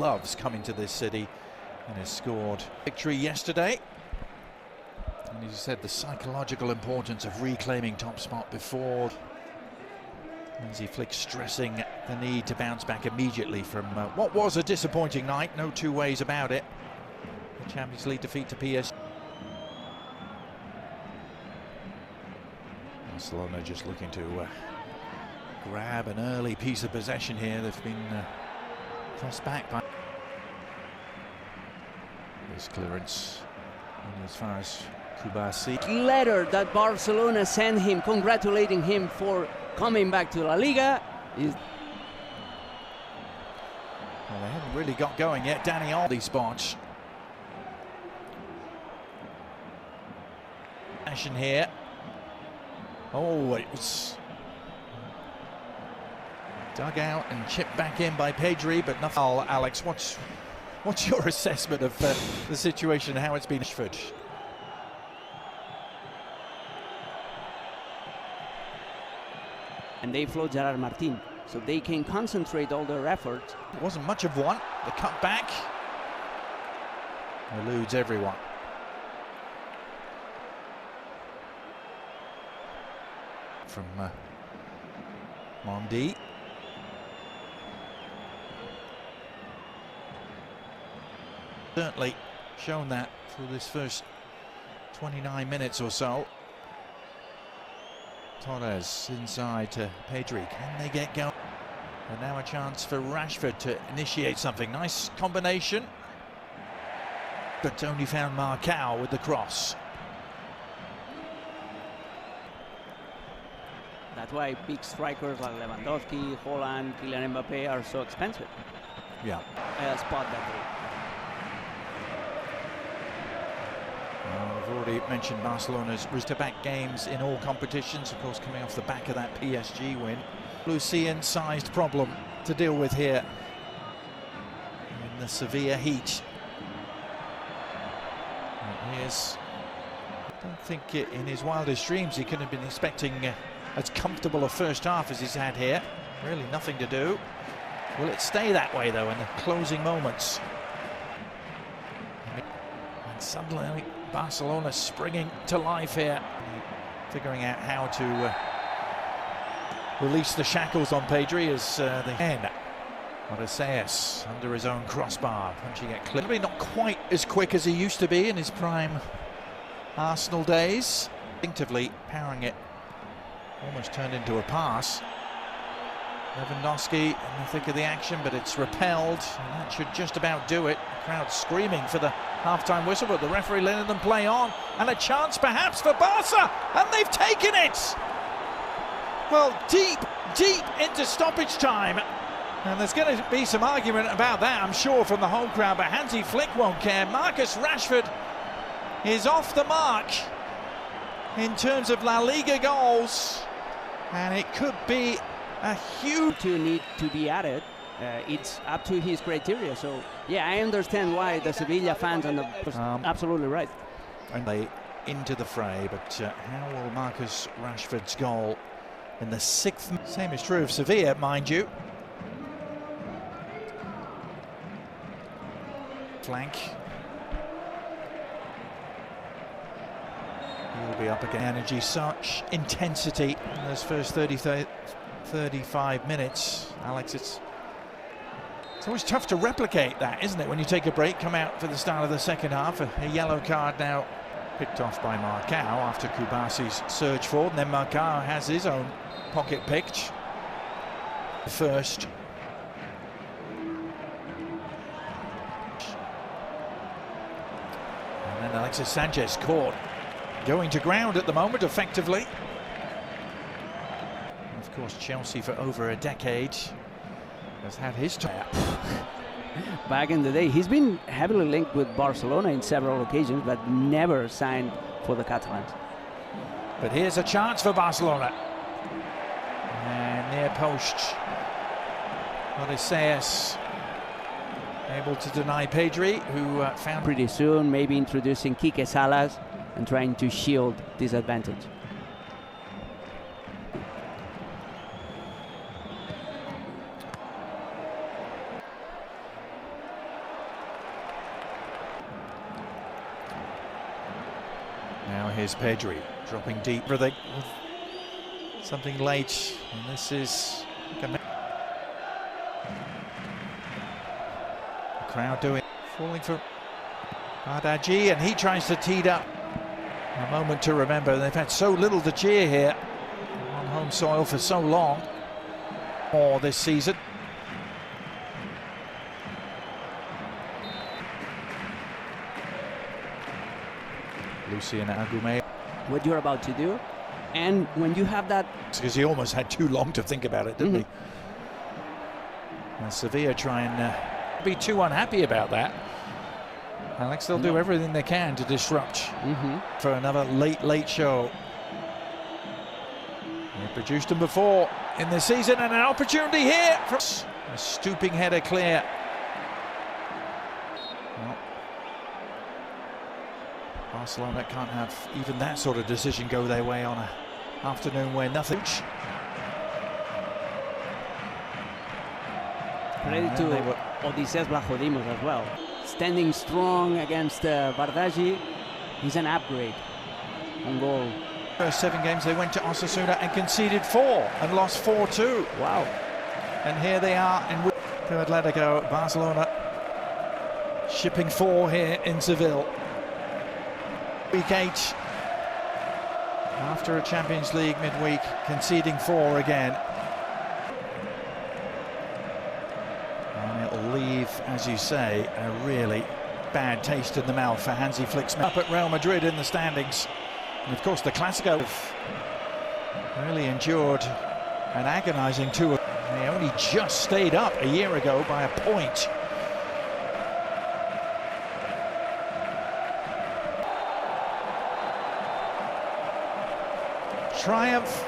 loves coming to this city and has scored victory yesterday. And as you said, the psychological importance of reclaiming top spot before. Hansi Flick stressing the need to bounce back immediately from what was a disappointing night, no two ways about it. The Champions League defeat to PSG. Barcelona just looking to grab an early piece of possession here. They've been pressed back by this clearance as far as Kubasi. Letter that Barcelona sent him congratulating him for coming back to La Liga is... Well, they haven't really got going yet. Danny all these spots. Action here. Oh, it was dug out and chipped back in by Pedri, but nothing. Alex, what's your assessment of the situation, how it's been? Rashford. And they float Gerard Martin, so they can concentrate all their efforts. It wasn't much of one. The cut back eludes everyone. From Mondi. Certainly shown that through this first 29 minutes or so. Torres inside to Pedri. Can they get going? And now a chance for Rashford to initiate something. Nice combination. But only found Marcao with the cross. That's why big strikers like Lewandowski, Holland, Kylian Mbappe are so expensive. Yeah. Spot that way. We've already mentioned Barcelona's back games in all competitions, of course, coming off the back of that PSG win. Lucian-sized problem to deal with here in the Sevilla heat. And here's, I don't think in his wildest dreams he could have been expecting as comfortable a first half as he's had here. Really nothing to do. Will it stay that way though in the closing moments? And suddenly Barcelona springing to life here, figuring out how to release the shackles on Pedri as the end. Odysseus under his own crossbar, punching it clearly. Not quite as quick as he used to be in his prime Arsenal days. Instinctively powering it, almost turned into a pass. Lewandowski in the thick of the action, but it's repelled, and that should just about do it. The crowd screaming for the half-time whistle, but the referee letting them play on, and a chance perhaps for Barca, and they've taken it! Well, deep into stoppage time, and there's going to be some argument about that, I'm sure, from the home crowd, but Hansi Flick won't care. Marcus Rashford is off the mark in terms of La Liga goals, and it could be a huge to need to be added. It's up to his criteria. So yeah, I understand why the Sevilla fans and the absolutely right. And they into the fray, but how will Marcus Rashford's goal in the 6th? Same is true of Sevilla, mind you. Flank. He'll be up again. Energy, such intensity in those first 35 minutes. Alex, it's always tough to replicate that, isn't it? When you take a break, come out for the start of the second half. A yellow card now picked off by Marcao after Kubasi's surge forward. And then Marcao has his own pocket picked. First. And then Alexis Sanchez caught. Going to ground at the moment, effectively. Of course, Chelsea for over a decade has had his time. Back in the day, he's been heavily linked with Barcelona in several occasions, but never signed for the Catalans. But here's a chance for Barcelona. And near post, Odysseus able to deny Pedri, who found... Pretty soon, maybe introducing Quique Salas and trying to shield this advantage. here's Pedri dropping deep. Something late, and this is the crowd doing, falling for Barca, and he tries to tee it up. A moment to remember. They've had so little to cheer here on home soil for so long, or this season. Lucien Agume. What you're about to do, and when you have that, Because he almost had too long to think about it, didn't he? And Sevilla try and be too unhappy about that. Alex, they'll do everything they can to disrupt for another late show. They produced them before in the season, and an opportunity here from a stooping header clear. Well, Barcelona can't have even that sort of decision go their way on an afternoon where nothing. Credit to Odysseas Vlachodimos as well. Standing strong against Bardaji, he's an upgrade on goal. First 7 games they went to Osasuna and conceded 4 and lost 4-2. Wow. And here they are to Atletico. Barcelona shipping 4 here in Seville. Week 8 after a Champions League midweek, conceding 4 again. And it'll leave, as you say, a really bad taste in the mouth for Hansi Flick up at Real Madrid in the standings. And of course the Clásico really endured an agonizing tour. They only just stayed up a year ago by a point. Triumph